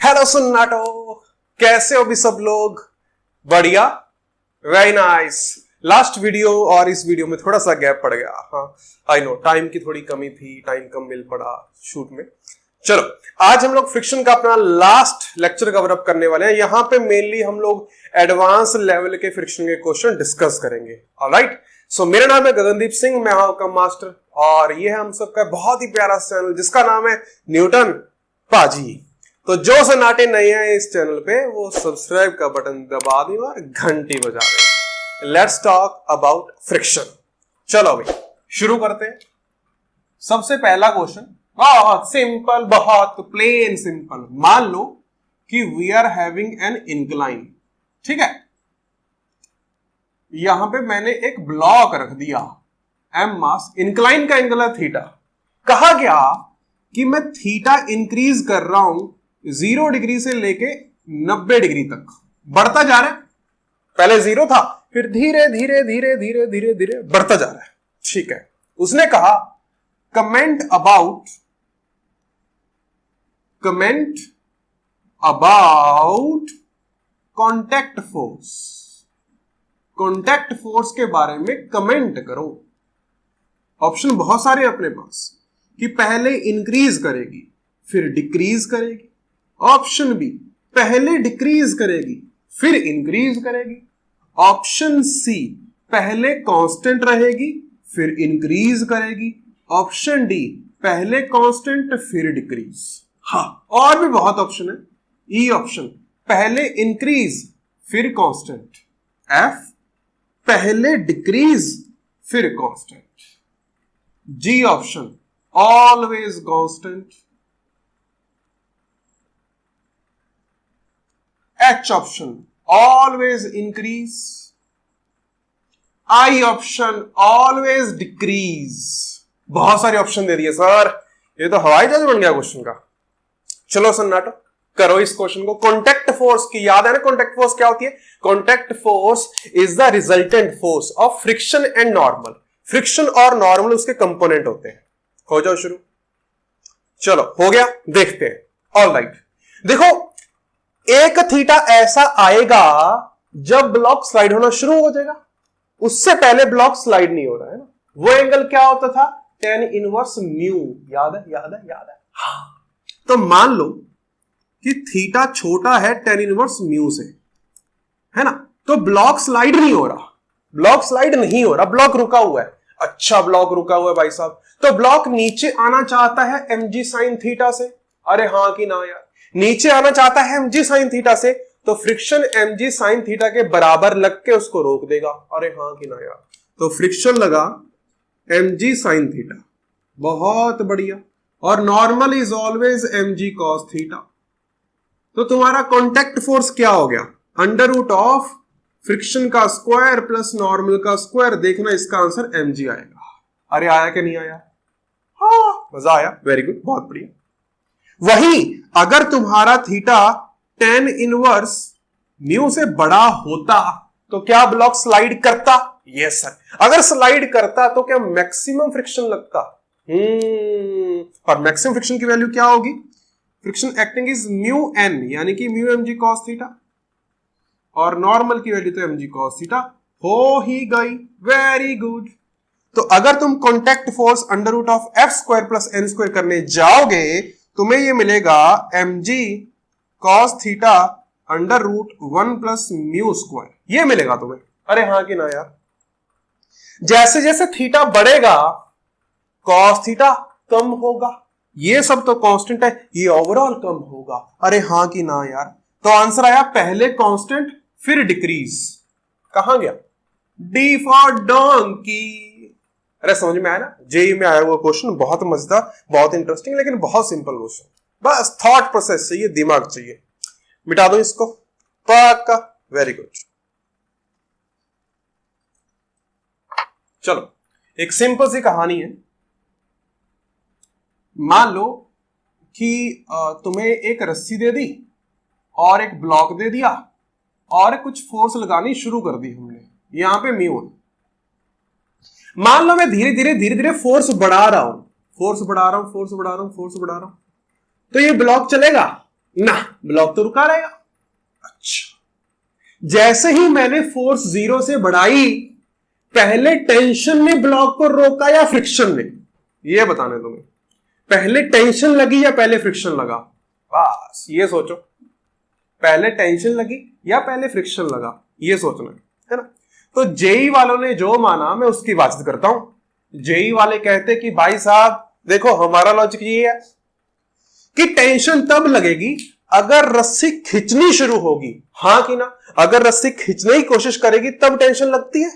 Hello सन्नाटो, कैसे हो भी सब लोग? बढ़िया, वेरी नाइस। लास्ट वीडियो और इस वीडियो में थोड़ा सा गैप पड़ गया। हाँ आई नो, टाइम की थोड़ी कमी थी, टाइम कम मिल पड़ा शूट में। चलो आज हम लोग फ्रिक्शन का अपना लास्ट लेक्चर कवर अप करने वाले हैं। यहां पे मेनली हम लोग एडवांस लेवल के फ्रिक्शन के क्वेश्चन डिस्कस करेंगे। ऑलराइट, सो मेरा नाम है गगनदीप सिंह, मैं हूं कम मास्टर और ये है हम सबका बहुत ही प्यारा चैनल जिसका नाम है न्यूटन पाजी। तो जो सन्नाटे नए हैं इस चैनल पे वो सब्सक्राइब का बटन दबा दें और घंटी बजा दें। Let's talk about friction. चलो भाई शुरू करते हैं। सबसे पहला क्वेश्चन बहुत सिंपल, बहुत प्लेन सिंपल। मान लो कि we are having an incline, ठीक है। यहां पे मैंने एक ब्लॉक रख दिया एम मास, इंक्लाइन का एंगल है थीटा। कहा गया कि मैं थीटा इंक्रीज कर रहा हूं 0 डिग्री से लेके 90 डिग्री तक, बढ़ता जा रहा है। पहले 0 था, फिर धीरे धीरे धीरे धीरे धीरे धीरे बढ़ता जा रहा है, ठीक है। उसने कहा comment about contact force. Contact force के बारे में कमेंट करो। ऑप्शन बहुत सारे अपने पास कि पहले इंक्रीज करेगी फिर डिक्रीज करेगी। ऑप्शन बी पहले डिक्रीज करेगी फिर इंक्रीज करेगी। ऑप्शन सी पहले कांस्टेंट रहेगी फिर इंक्रीज करेगी। ऑप्शन डी पहले कांस्टेंट फिर डिक्रीज। हाँ, और भी बहुत ऑप्शन है। ई ऑप्शन पहले इंक्रीज फिर कांस्टेंट। एफ पहले डिक्रीज फिर constant. G option always constant. H option always increase. I option always decrease. बहुत सारे ऑप्शन दे दिए सर, ये तो हवाई जहाज बन गया क्वेश्चन का। चलो सन्नाटो करो इस क्वेश्चन को। कॉन्टैक्ट फोर्स की याद है ना? कॉन्टैक्ट फोर्स क्या होती है? Contact force is the resultant force of friction and normal. Friction और नॉर्मल उसके कंपोनेंट होते हैं। हो जाओ शुरू। चलो हो गया, देखते हैं। ऑलराइट, देखो एक थीटा ऐसा आएगा जब ब्लॉक स्लाइड होना शुरू हो जाएगा। उससे पहले ब्लॉक स्लाइड नहीं हो रहा है ना। वो एंगल क्या होता था? tan inverse mu. याद है? याद है? याद है? हाँ। तो मान लो कि थीटा छोटा है tan इनवर्स म्यू से, है ना। तो ब्लॉक स्लाइड नहीं हो रहा, ब्लॉक स्लाइड नहीं हो रहा, ब्लॉक रुका हुआ है। अच्छा, ब्लॉक रुका हुआ है भाई साहब। तो ब्लॉक नीचे आना चाहता है mg sin थीटा से। अरे हाँ कि ना यार, नीचे आना चाहता है mg sin थीटा से, तो फ्रिक्शन mg sin थीटा के बराबर लग के उसको रोक देगा। अरे हाँ कि ना यार, तो फ्रिक्शन लगा mg sin थीटा, बहुत बढ़िया। और normal is always mg cos theta. तो तुम्हारा कॉन्टैक्ट फोर्स क्या हो गया? अंडर रूट ऑफ फ्रिक्शन का स्क्वायर प्लस नॉर्मल का स्क्वायर। देखना इसका आंसर mg आएगा। अरे आया कि नहीं आया? हाँ, मजा आया, वेरी गुड, बहुत बढ़िया। वही अगर तुम्हारा थीटा tan इनवर्स म्यू से बड़ा होता तो क्या ब्लॉक स्लाइड करता? Yes sir. अगर स्लाइड करता तो क्या मैक्सिमम फ्रिक्शन लगता? और मैक्सिमम फ्रिक्शन की वैल्यू क्या होगी? Friction acting is mu N, यानी कि म्यू mg cos थीटा, और नॉर्मल की वैल्यू तो mg cos थीटा हो ही गई। Very good. तो अगर तुम contact force under root of F square plus N square करने जाओगे तुम्हें ये मिलेगा mg cos theta under root 1 plus mu square, ये मिलेगा तुम्हें। अरे हाँ कि ना यार? जैसे जैसे थीटा बढ़ेगा cos थीटा कम होगा। ये सब तो कांस्टेंट है, ये ओवरऑल कम होगा। अरे हाँ कि ना यार? तो आंसर आया पहले कांस्टेंट फिर डिक्रीज। कहां गया? D for donkey. अरे समझ में आया ना? जेई में आया हुआ क्वेश्चन, बहुत मजेदार, बहुत इंटरेस्टिंग, लेकिन बहुत सिंपल क्वेश्चन। बस थॉट प्रोसेस चाहिए, दिमाग चाहिए। मिटा दो इसको पक्का। Very good. चलो एक सिंपल सी कहानी है। मान लो कि तुम्हें एक रस्सी दे दी और एक ब्लॉक दे दिया और कुछ फोर्स लगानी शुरू कर दी हमने। यहां पे म्यू है। मान लो मैं धीरे धीरे धीरे धीरे फोर्स बढ़ा रहा हूं, तो ये ब्लॉक चलेगा? ना, ब्लॉक तो रुका रहेगा। अच्छा, जैसे ही मैंने फोर्स 0 से बढ़ाई, पहले टेंशन ने ब्लॉक को रोका या फ्रिक्शन ने, यह बताने तुम्हें। पहले टेंशन लगी या पहले फ्रिक्शन लगा, बस ये सोचो। पहले टेंशन लगी या पहले फ्रिक्शन लगा, ये सोचना है ना। तो जेई वालों ने जो माना मैं उसकी बात करता हूं। जेई वाले कहते कि भाई साहब देखो, हमारा लॉजिक ये है कि टेंशन तब लगेगी अगर रस्सी खींचनी शुरू होगी, हां कि ना। अगर रस्सी खींचने की कोशिश करेगी तब टेंशन लगती है,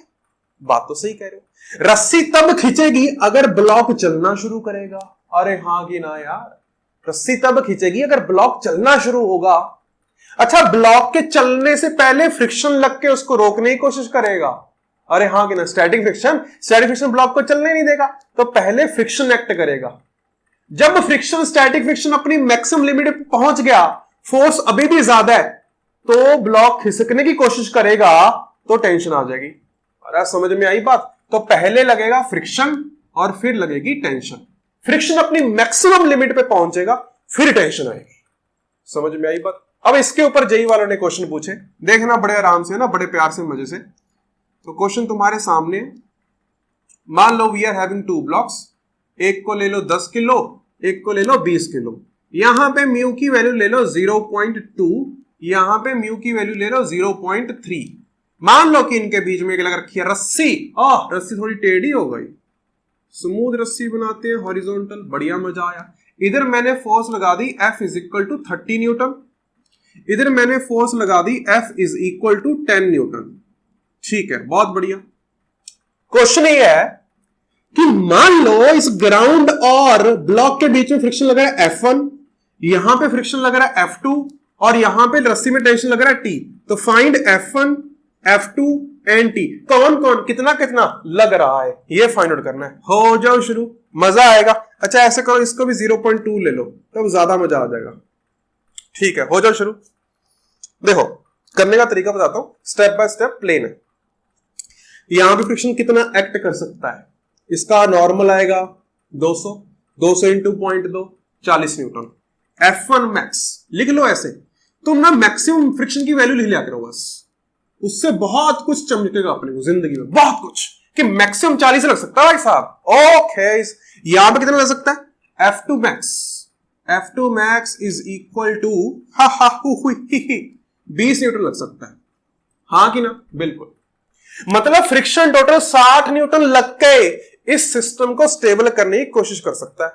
बात तो सही कह रहे हो। रस्सी तब खींचेगी अगर ब्लॉक चलना शुरू करेगा, अरे हां कि ना यार। रस्सी तब खींचेगी अगर ब्लॉक चलना शुरू होगा। अच्छा, ब्लॉक के चलने से पहले फ्रिक्शन लग के उसको रोकने की कोशिश करेगा, अरे हां कि ना। स्टैटिक फ्रिक्शन ब्लॉक को चलने नहीं देगा, तो पहले फ्रिक्शन एक्ट करेगा। जब फ्रिक्शन, स्टैटिक फ्रिक्शन अपनी मैक्सिमम लिमिट पे पहुंच गया, फोर्स अभी भी ज्यादा है, तो ब्लॉक खिसकने की कोशिश करेगा, तो टेंशन आ जाएगी। अरे समझ में आई बात। तो पहले लगेगा फ्रिक्शन और फिर लगेगी टेंशन। फ्रिक्शन अपनी मैक्सिमम लिमिट पे पहुंचेगा, फिर टेंशन आएगी। समझ में आई बात। अब इसके ऊपर जेई वालों ने क्वेश्चन पूछे, देखना बड़े आराम से ना, बड़े प्यार से, मजे से। तो क्वेश्चन तुम्हारे सामने, मान लो वी आर हैविंग 2 ब्लॉक्स, एक को ले लो 10 किलो, एक को ले लो 20 किलो। यहां पे म्यू की वैल्यू ले लो 0.2, यहां पे म्यू की वैल्यू ले लो 0.3। मान लो कि इनके बीच में एक लग रखी है रस्सी। रस्सी थोड़ी टेढ़ी हो गई, स्मूथ रस्सी बनाते हैं, हॉरिजॉन्टल, बढ़िया मजा आया। इधर मैंने फोर्स लगा दी F is equal to 30 newton, इधर मैंने फोर्स लगा दी F is equal to 10 newton. ठीक है, बहुत बढ़िया। क्वेश्चन ये है कि मान लो इस ग्राउंड और ब्लॉक के बीच में फ्रिक्शन लग रहा है F1, यहां पे फ्रिक्शन लग रहा है F2, और यहां पे रस्सी में टेंशन लग रहा है T। तो find F1, F2 and T, कौन कौन कितना कितना लग रहा है, ये फाइंड आउट करना है। हो जाओ शुरू, मजा आएगा। अच्छा ऐसे करो, इसको भी 0.2 ले लो, तब ज्यादा मजा आ जाएगा। ठीक है, हो जाओ शुरू। देखो, करने का तरीका बताता हूं, स्टेप बाय स्टेप प्लेन है। यहां पे फ्रिक्शन कितना एक्ट कर सकता है, इसका नॉर्मल आएगा 200 इंटू 0.2, 40 न्यूटन। F1 मैक्स लिख लो ऐसे, तुम ना मैक्सिमम फ्रिक्शन की वैल्यू लिख लिया करो बस, उससे बहुत कुछ चमकेगा अपने को जिंदगी में, बहुत कुछ। कि मैक्सिमम 40 लग सकता है भाई साहब। ओके, यहां पे कितना लग सकता है, F2 max is equal to 20 newton लग सकता है, हां कि ना, बिल्कुल। मतलब फ्रिक्शन टोटल 60 न्यूटन लग के इस सिस्टम को स्टेबल करने की कोशिश कर सकता है।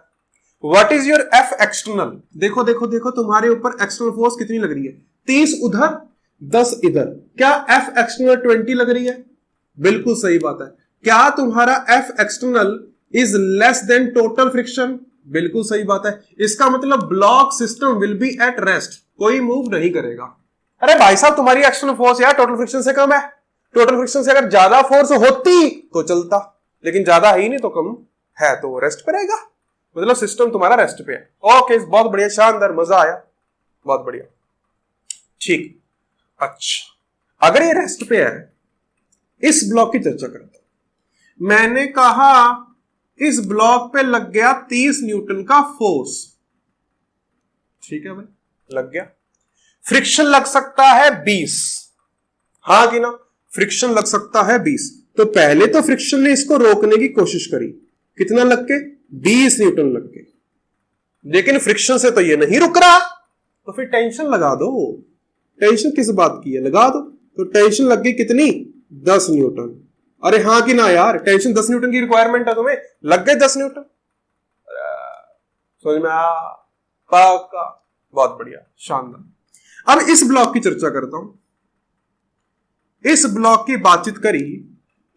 What is your F external, देखो देखो देखो, तुम्हारे ऊपर एक्सटर्नल फोर्स कितनी लग रही है, 30 उधर 10 इधर। क्या F एक्सटर्नल 20 लग रही है, बिल्कुल सही बात है। क्या तुम्हारा F external is less than total friction, बिल्कुल सही बात है। इसका मतलब block system will be at rest, कोई मूव नहीं करेगा। अरे भाई साहब, तुम्हारी एक्सटर्नल फोर्स यार टोटल फ्रिक्शन से कम है। टोटल फ्रिक्शन से अगर ज्यादा फोर्स होती तो चलता, लेकिन ज्यादा है ही नहीं, तो कम है, तो रेस्ट पे रहेगा। मतलब सिस्टम तुम्हारा रेस्ट पे है। ओके, बहुत बढ़िया, शानदार, मजा आया, बहुत बढ़िया। ठीक, अच्छा अगर ये रेस्ट पे है, इस ब्लॉक की चर्चा करते हैं। मैंने कहा इस ब्लॉक पे लग गया 30 न्यूटन का फोर्स, ठीक है भाई, लग गया। फ्रिक्शन लग सकता है 20, हां कि ना, फ्रिक्शन लग सकता है 20। तो पहले तो फ्रिक्शन ने इसको रोकने की कोशिश करी, कितना लग के, 20 न्यूटन लग के। लेकिन फ्रिक्शन से तो ये नहीं रुक रहा, तो फिर टेंशन लगा दो। टेंशन किस बात की है, लगा दो। तो टेंशन लग गई कितनी, 10 न्यूटन। अरे हां कि ना यार, टेंशन 10 न्यूटन की रिक्वायरमेंट है तुम्हें, लग गए 10 न्यूटन। समझ में आया, पक्का, बहुत बढ़िया, शानदार। अब इस ब्लॉक की चर्चा करता हूं। इस ब्लॉक की बातचीत करी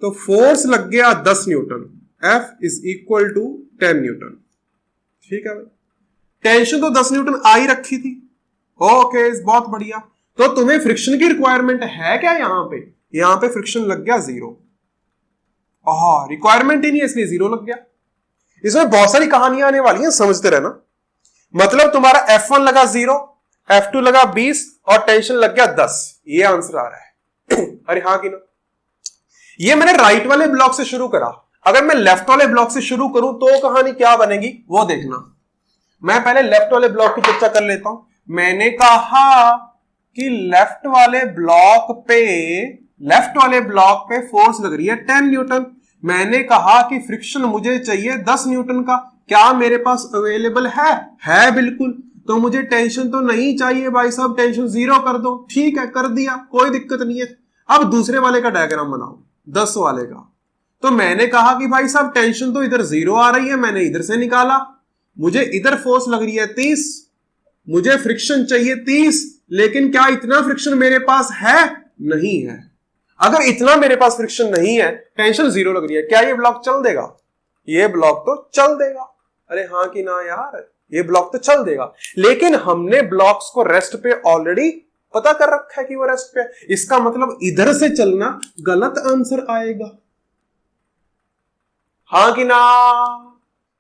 तो फोर्स लग गया 10 newton, F is equal to 10 newton. ठीक है भाई, टेंशन तो 10 न्यूटन आ ही रखी थी। ओके, बहुत बढ़िया। तो तुम्हें फ्रिक्शन की रिक्वायरमेंट है क्या, यहां पे फ्रिक्शन लग गया 0। रिक्वायरमेंट ही नहीं है, इसलिए 0 लग गया। इसमें बहुत सारी कहानियां आने वाली हैं, समझते रहना। मतलब तुम्हारा F1 लगा 0, F2 लगा 20 और टेंशन लग गया 10, ये आंसर आ रहा है। अरे हाँ कि ना, ये मैंने राइट वाले ब्लॉक से शुरू करा। अगर मैं लेफ्ट वाले ब्लॉक से शुरू करूं तो कहानी क्या बनेगी वो देखना। मैं पहले लेफ्ट वाले ब्लॉक की चर्चा कर लेता हूं। मैंने कहा कि लेफ्ट वाले ब्लॉक पे फोर्स लग रही है 10 न्यूटन। मैंने कहा कि फ्रिक्शन मुझे चाहिए 10 न्यूटन का। क्या मेरे पास अवेलेबल है बिल्कुल। तो मुझे टेंशन तो नहीं चाहिए भाई साहब, टेंशन 0 कर दो। ठीक है, कर दिया, कोई दिक्कत नहीं है। अब दूसरे वाले का डायग्राम बनाओ, 10 वाले का। तो मैंने कहा कि भाई साहब टेंशन तो इधर 0 आ रही है, मैंने इधर से निकाला। मुझे इधर फोर्स लग रही है 30, मुझे फ्रिक्शन चाहिए 30, लेकिन क्या इतना फ्रिक्शन मेरे पास है? नहीं है। अगर इतना मेरे पास फ्रिक्शन नहीं है, टेंशन 0 लग रही है, क्या ये ब्लॉक चल देगा? ये ब्लॉक तो चल देगा। अरे हाँ कि ना यार, ये ब्लॉक तो चल देगा। लेकिन हमने ब्लॉक्स को रेस्ट पे ऑलरेडी पता कर रखा है कि वो रेस्ट पे है। इसका मतलब इधर से चलना गलत आंसर आएगा। हाँ कि ना?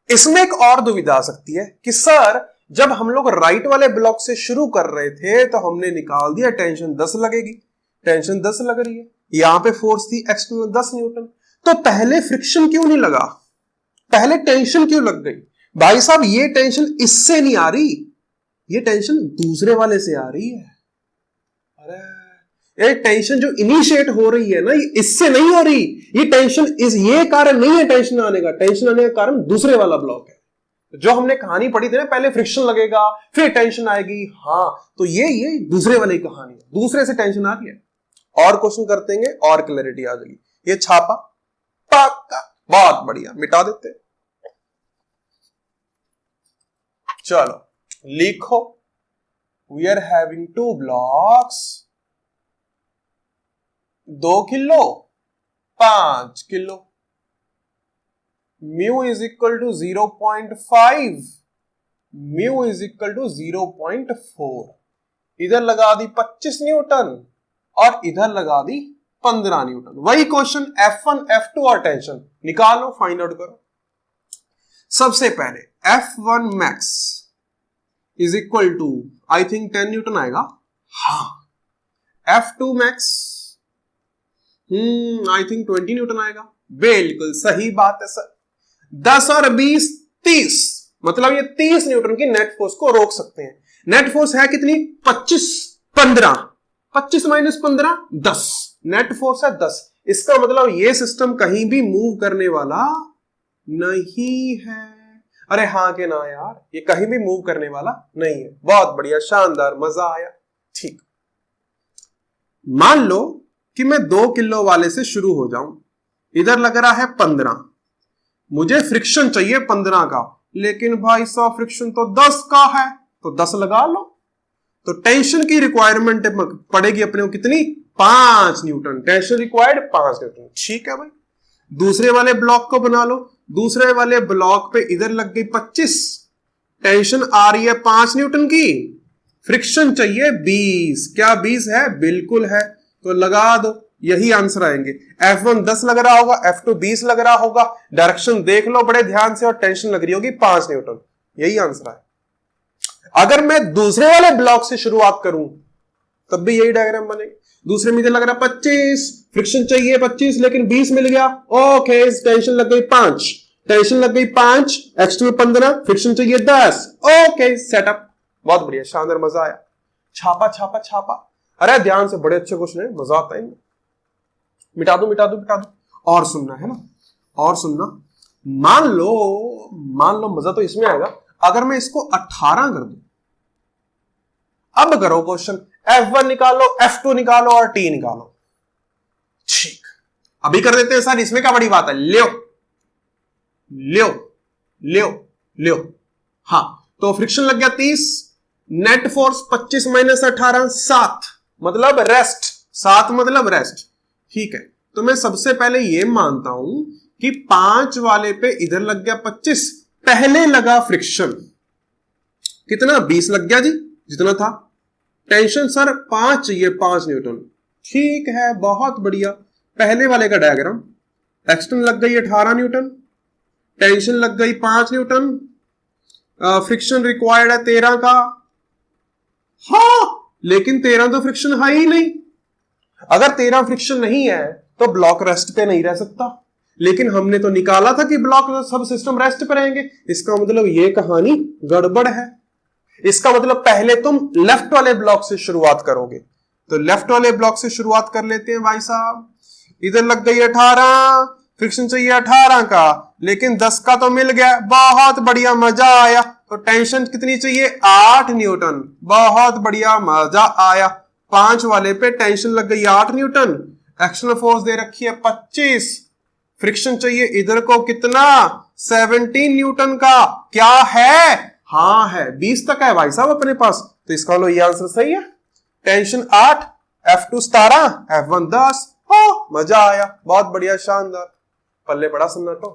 इसमें एक और दुविधा आ सकती है कि सर जब हम लोग राइट वाले ब्लॉक से शुरू कर रहे थे तो हमने निकाल दिया टेंशन 10 लगेगी, टेंशन 10 लग रही है, यहां पे फोर्स थी एक्सटर्नल 10 न्यूटन। तो पहले फ्रिक्शन क्यों नहीं लगा, पहले टेंशन क्यों लग गई? भाई साहब ये टेंशन इससे नहीं आ रही, ये टेंशन दूसरे वाले से आ रही है। अरे ये टेंशन जो इनिशिएट हो रही है ना, ये इससे नहीं हो रही। ये टेंशन ये कारण नहीं है टेंशन आने का, टेंशन आने का कारण दूसरे वाला ब्लॉक है। जो हमने कहानी पढ़ी थी ना, पहले फ्रिक्शन लगेगा फिर टेंशन आएगी। हाँ, तो ये दूसरे वाली कहानी है, दूसरे से टेंशन आ रही है। और क्वेश्चन करते हैं और क्लैरिटी आ जाएगी। ये छापा पक्का, बहुत बढ़िया, मिटा देते हैं। चलो लिखो, we are having 2 blocks, 2 kilo 5 kilo, mu is equal to 0.5, mu is equal to 0.4। इधर लगा दी 25 न्यूटन और इधर लगा दी 15 न्यूटन। वही क्वेश्चन F1 F2 और टेंशन निकालो, फाइंड आउट करो। सबसे पहले F1 max is equal to I think 10 newton आएगा। हाँ, F2 max I think 20 Newton आएगा। बिल्कुल सही बात है सर। 10 और 20 30, मतलब ये 30 न्यूटन की नेट फोर्स को रोक सकते हैं। नेट फोर्स है कितनी? 25 15, 25 माइनस 15 10, नेट फोर्स है 10। इसका मतलब ये सिस्टम कहीं भी मूव करने वाला नहीं है। अरे हाँ के ना यार, ये कहीं भी मूव करने वाला नहीं है। बहुत बढ़िया, शानदार, मजा आया। ठीक, मान लो कि मैं 2 किलो वाले से शुरू हो जाऊं। इधर लग रहा है 15, मुझे फ्रिक्शन चाहिए 15 का, लेकिन भाई साहब फ्रिक्शन तो 10 का है, तो 10 लगा लो। तो टेंशन की रिक्वायरमेंट पड़ेगी अपने को कितनी? 5 न्यूटन। Tension required 5 Newton. ठीक है भाई, दूसरे वाले ब्लॉक को बना लो। दूसरे वाले ब्लॉक पे इधर लग गई 25, टेंशन आ रही है 5 न्यूटन की, फ्रिक्शन चाहिए 20। क्या 20 है? बिल्कुल है, तो लगा दो, यही आंसर आएंगे। F1 10 लग रहा होगा, F2 20 लग रहा होगा। डायरेक्शन देख लो बड़े ध्यान से, और टेंशन लग रही होगी 5 न्यूटन। यही आंसर है। अगर मैं दूसरे वाले ब्लॉक से शुरुआत करूं तब भी यही डायग्राम बनेगा। दूसरे में इधर लग रहा 25, फ्रिक्शन चाहिए 25, लेकिन 20 मिल गया। ओके, टेंशन लग गई 5, टेंशन लग गई 5, X2 15, फ्रिक्शन चाहिए 10। ओके, सेटअप, बहुत बढ़िया, शानदार, मजा आया। छापा छापा छापा। अरे ध्यान से, बड़े अच्छे क्वेश्चन है, मजा आता है। मिटा दो मिटा दो मिटा दो। और सुनना है ना, और सुनना। मान लो मजा तो इसमें आएगा अगर मैं इसको 18 कर दूं। अब करो क्वेश्चन, F1 निकालो, F2 निकालो और T निकालो। ठीक, अभी कर देते हैं सर, इसमें क्या बड़ी बात है। लो लो लो लो। हाँ, तो फ्रिक्शन लग गया 30, नेट फोर्स 25 माइनस 18 7, मतलब रेस्ट, 7 मतलब रेस्ट। ठीक है, तो मैं सबसे पहले ये मानता हूं कि 5 वाले पे इधर लग गया 25, पहले लगा फ्रिक्शन कितना? 20 लग गया जी, जितना था। टेंशन सर 5 चाहिए, 5 न्यूटन। ठीक है, बहुत बढ़िया। पहले वाले का डायग्राम, एक्सटर्नल लग गई 18 न्यूटन, टेंशन लग गई 5 न्यूटन, फ्रिक्शन रिक्वायर्ड है 13 का। हाँ, लेकिन 13 तो फ्रिक्शन है ही नहीं। अगर 13 फ्रिक्शन नहीं है तो ब्लॉक रेस्ट पे नहीं रह सकता, लेकिन हमने तो निकाला था कि ब्लॉक सब सिस्टम रेस्ट पे रहेंगे। इसका मतलब ये कहानी गड़बड़ है। इसका मतलब पहले तुम लेफ्ट वाले ब्लॉक से शुरुआत करोगे। तो लेफ्ट वाले ब्लॉक से शुरुआत कर लेते हैं भाई साहब। इधर लग गई 18, फ्रिक्शन चाहिए 18 का, लेकिन 10 का तो मिल गया, बहुत बढ़िया, मजा आया। तो टेंशन कितनी चाहिए? 8 न्यूटन, बहुत बढ़िया, मजा आया। 5 वाले पे टेंशन लग गई 8 न्यूटन, एक्सटर्नल फोर्स दे रखी है 25, फ्रिक्शन चाहिए इधर को कितना? 17 न्यूटन का। क्या है? हाँ है, 20 तक है भाई साहब अपने पास। तो इसका लो, ये आंसर सही है। Tension 8, F2 17, F1 10। मजा आया, बहुत बढ़िया, शानदार। पल्ले बड़ा सन्नाटो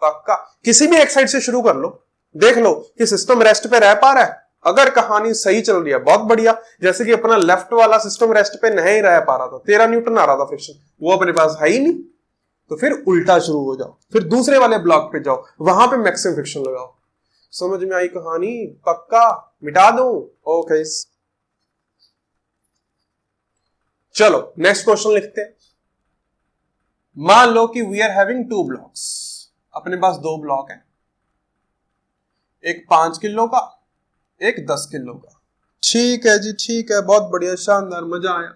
पक्का। किसी भी एक साइड से शुरू कर लो, देख लो कि सिस्टम रेस्ट पे रह पा रहा है। अगर कहानी सही चल रही है, बहुत बढ़िया। जैसे कि अपना लेफ्ट वाला सिस्टम रेस्ट पे नहीं रह पा रहा था, 13 न्यूटन आ रहा था फ्रिक्शन, वो अपने पास है ही नहीं। तो फिर उल्टा शुरू हो जाओ, फिर दूसरे वाले ब्लॉक पे जाओ, वहां पे मैक्सिमम फ्रिक्शन लगाओ। समझ में आई कहानी? पक्का? मिटा दूं? ओके, चलो नेक्स्ट क्वेश्चन लिखते हैं। मान लो कि वी आर हैविंग 2 ब्लॉक्स, अपने पास 2 ब्लॉक है, एक 5 किलो का, एक 10 किलो का। ठीक है जी, ठीक है, बहुत बढ़िया, शानदार, मजा आया।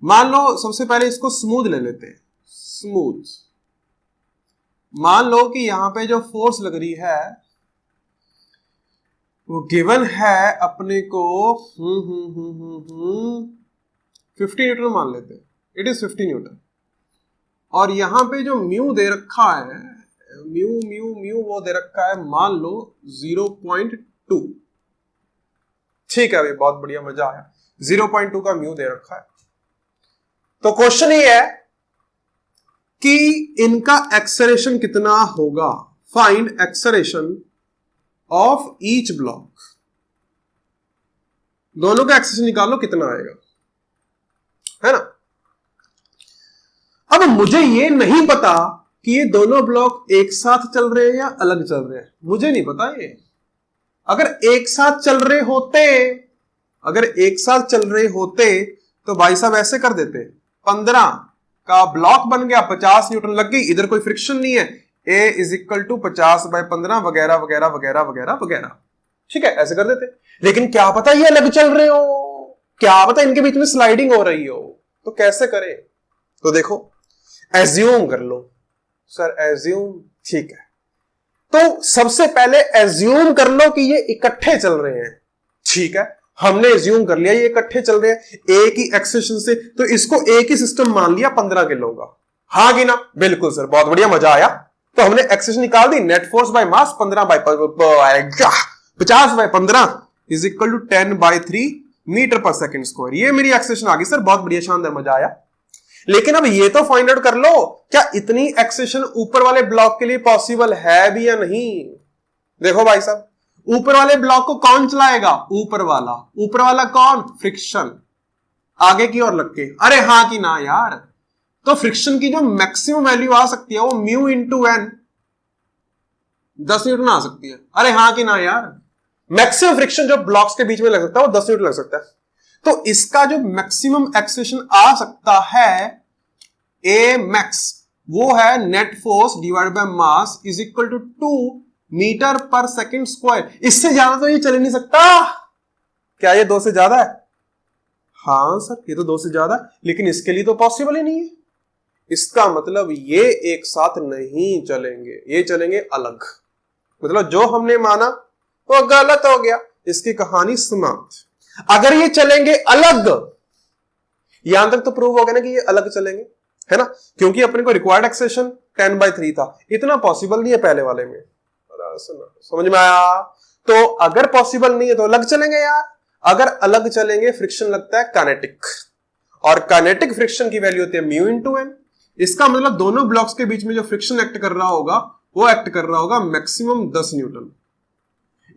मान लो सबसे पहले इसको स्मूथ ले लेते हैं। स्मूथ, मान लो कि यहां पे जो फोर्स लग रही है वो गिवन है अपने को 50 न्यूटन मान लेते हैं, इट इज 50 न्यूटन। और यहां पे जो म्यू दे रखा है, म्यू म्यू म्यू वो दे रखा है, मान लो 0.2। ठीक है भाई, बहुत बढ़िया, मजा आया। 0.2 का म्यू दे रखा है। तो क्वेश्चन ये है कि इनका एक्सेलरेशन कितना होगा। Find acceleration of each block. दोनों का एक्सेलरेशन निकालो, कितना आएगा, है ना। अब मुझे ये नहीं पता कि ये दोनों ब्लॉक एक साथ चल रहे हैं या अलग चल रहे हैं, मुझे नहीं पता ये। अगर एक साथ चल रहे होते, अगर एक साथ चल रहे होते तो भाई साहब ऐसे कर देते, 15 का ब्लॉक बन गया, 50 न्यूटन लग गई, इधर कोई फ्रिक्शन नहीं है, A इज इक्वल टू 50/15 वगैरह वगैरह वगैरह वगैरह वगैरह। ठीक है, ऐसे कर देते। लेकिन क्या पता ये अलग चल रहे हो, क्या पता इनके बीच में स्लाइडिंग हो रही हो, तो कैसे करें? तो देखो, एज्यूम कर लो। सर एज्यूम, ठीक है, तो सबसे पहले एज्यूम कर लो कि ये इकट्ठे चल रहे हैं। ठीक है, हमने एज्यूम कर लिया ये इकट्ठे चल रहे हैं एक ही एक्सेशन से, तो इसको एक ही सिस्टम मान लिया 15 किलो का। हाँ कि ना? बिल्कुल सर, बहुत बढ़िया, मजा आया। तो हमने एक्सेशन निकाल दी, net force by mass 50/15 is equal to 10/3 metre पर सेकेंड स्क्वायर। ये मेरी एक्सेशन आ गई सर, बहुत बढ़िया, शानदार, मजा आया। लेकिन अब ये तो फाइंड आउट कर लो, क्या इतनी एक्सेशन ऊपर वाले ब्लॉक के लिए पॉसिबल है भी या नहीं। देखो भाई साहब, ऊपर वाले ब्लॉक को कौन चलाएगा? ऊपर वाला। ऊपर वाला कौन? फ्रिक्शन, आगे की ओर लग के। अरे हाँ कि ना यार? तो फ्रिक्शन की जो मैक्सिमम वैल्यू आ सकती है वो म्यू इंटू एन 10 न्यूटन आ सकती है। अरे हाँ कि ना यार? मैक्सिमम फ्रिक्शन जो ब्लॉक्स के बीच में लग सकता है वो 10 न्यूटन लग सकता है। तो इसका जो मैक्सिमम एक्सेशन आ सकता है ए मैक्स, वो है net force divide by mass is equal to 2 metre पर सेकेंड स्क्वायर। इससे ज्यादा तो ये चल ही नहीं सकता। क्या ये 2 से ज्यादा है? हाँ सर, ये तो 2 से ज्यादा, लेकिन इसके लिए तो पॉसिबल ही नहीं है। इसका मतलब ये एक साथ नहीं चलेंगे, ये चलेंगे अलग। मतलब जो हमने माना वो गलत हो गया, इसकी कहानी समाप्त। अगर ये चलेंगे अलग, यहां तक तो प्रूव हो गया ना कि ये अलग चलेंगे, है ना, क्योंकि अपने को रिक्वायर्ड एक्सेशन 10/3 था, इतना पॉसिबल नहीं है पहले वाले में। समझ में आया? तो अगर पॉसिबल नहीं है तो अलग चलेंगे यार। अगर अलग चलेंगे फ्रिक्शन लगता है काइनेटिक, और काइनेटिक फ्रिक्शन की वैल्यू होती है म्यू इंटू एन। इसका मतलब दोनों ब्लॉक्स के बीच में जो फ्रिक्शन एक्ट कर रहा होगा वो एक्ट कर रहा होगा मैक्सिमम 10 न्यूटन।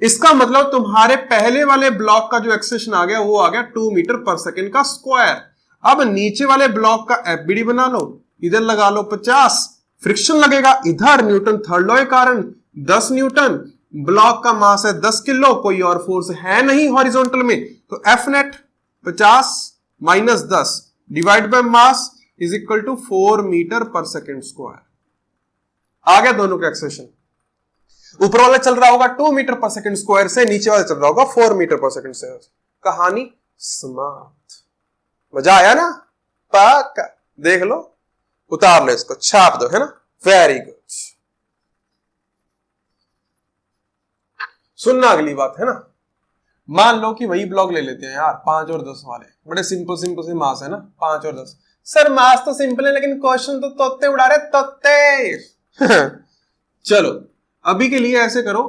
इसका मतलब तुम्हारे पहले वाले ब्लॉक का जो एक्सेशन आ गया वो आ गया 2 मीटर पर सेकेंड का स्क्वायर। अब नीचे वाले ब्लॉक का एफबीडी बना लो, इधर लगा लो 50, फ्रिक्शन लगेगा इधर, न्यूटन थर्ड लॉ के कारण 10 न्यूटन, ब्लॉक का मास है 10 किलो, कोई और फोर्स है नहीं हॉरिजॉन्टल में, तो F net 50 minus 10 divide by mass is equal to 4 metre पर सेकेंड स्क्वायर। आ गया दोनों का एक्सेशन। ऊपर वाला चल रहा होगा 2 मीटर पर सेकंड स्क्वायर से, नीचे वाला चल रहा होगा 4 मीटर पर सेकंड से। कहानी समाप्त। मजा आया ना? पक्का। देख लो, उतार लो इसको, छाप दो, है ना? Very good. सुनना अगली बात, है ना? मान लो कि वही ब्लॉक ले लेते हैं यार, 5 और 10 वाले, बड़े सिंपल सिंपल से मास है ना, 5 और 10। सर मास तो सिंपल है लेकिन क्वेश्चन तो तोते उड़ा रहे, तोते। चलो अभी के लिए ऐसे करो,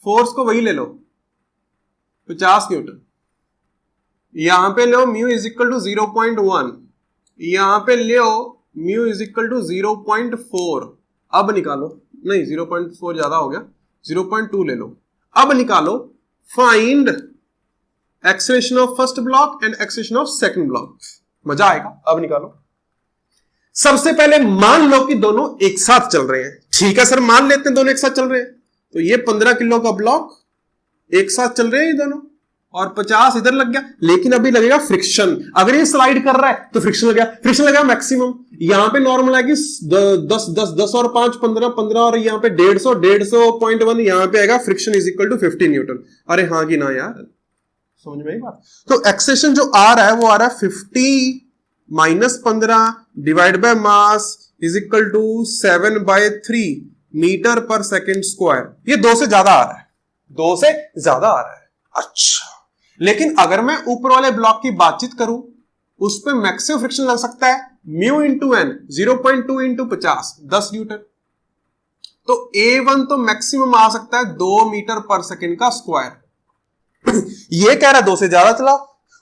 फोर्स को वही ले लो 50 न्यूटन, यहां पे लो म्यू इज इक्वल टू 0.1, यहां पे लो म्यू इज इक्वल टू 0.4। अब निकालो, नहीं 0.4 ज्यादा हो गया, 0.2 ले लो। अब निकालो find acceleration of first block and acceleration of second block. मजा आएगा। अब निकालो। सबसे पहले मान लो कि दोनों एक साथ चल रहे हैं। ठीक है सर, मान लेते हैं दोनों एक साथ चल रहे हैं, तो ये 15 किलो का ब्लॉक एक साथ चल रहे हैं ये दोनों, और 50 इधर लग गया। लेकिन अभी लगेगा फ्रिक्शन, अगर ये स्लाइड कर रहा है तो फ्रिक्शन लगेगा, फ्रिक्शन लगेगा मैक्सिमम। यहां पे नॉर्मल है कि 10 10 10 और 5 15 15, और यहां पे 150 150.1, यहां पे आएगा friction is equal to 50 newton. अरे हाँ कि ना यार, समझ में आई बात? तो एक्सेशन जो आ रहा है वो आ रहा है 50 minus 15 divide by mass is equal to 7/3 metre पर सेकेंड स्क्वायर। ये 2 से ज्यादा आ रहा है, 2 से ज्यादा आ रहा है। अच्छा, लेकिन अगर मैं ऊपर वाले ब्लॉक की बातचीत करूं, उस पर मैक्सिमम फ्रिक्शन लग सकता है mu into N, 0.2 into 50, 10 newton. तो A1 तो मैक्सिमम आ सकता है 2 मीटर पर सेकेंड का स्क्वायर। ये कह रहा है 2 से ज्यादा चलाओ,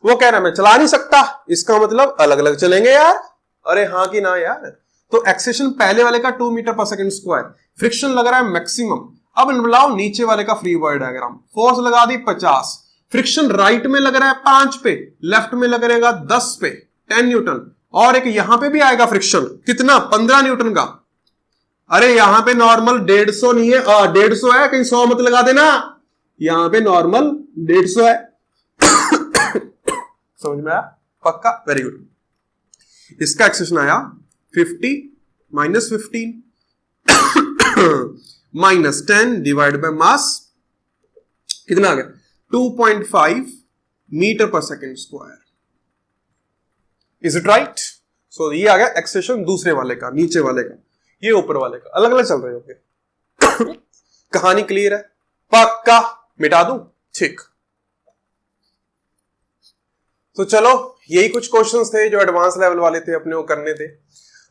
वो कह रहा है मैं चला नहीं सकता, इसका मतलब अलग अलग चलेंगे यार। अरे हाँ कि ना यार? तो एक्सेशन पहले वाले का 2 मीटर पर सेकेंड स्क्वायर, फ्रिक्शन लग रहा है मैक्सिमम। अब बुलाओ नीचे वाले का फ्री बॉडी डायग्राम, फोर्स लगा दी 50, फ्रिक्शन राइट में लग रहा है 5 पे, लेफ्ट में लग रहेगा 10 पे, 10 न्यूटन, और एक यहां पे भी आएगा फ्रिक्शन, कितना? 15 न्यूटन का। अरे यहां पे नॉर्मल 150 नहीं है, 150 है, कहीं 100 मत लगा देना, यहां पे नॉर्मल 150 है। समझ में आया? पक्का? Very good. इसका एक्सेशन आया 50 minus 15 minus 10 divide by mass, कितना आ गया? 2.5 मीटर पर second square. Is it right? So ये आ गया एक्सेशन दूसरे वाले का, नीचे वाले का, ये ऊपर वाले का, अलग अलग चल रहे होंगे। कहानी क्लियर है? पक्का? मिटा दूं? ठीक। तो चलो, यही कुछ क्वेश्चंस थे जो एडवांस लेवल वाले थे, अपने को करने थे,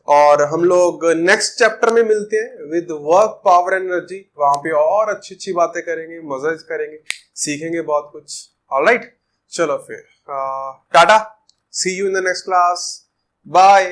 और हम लोग नेक्स्ट चैप्टर में मिलते हैं विद वर्क पावर एनर्जी। वहां पे और अच्छी अच्छी बातें करेंगे, मजा करेंगे, सीखेंगे बहुत कुछ। ऑलराइट, चलो फिर tata, see you in the next class, bye.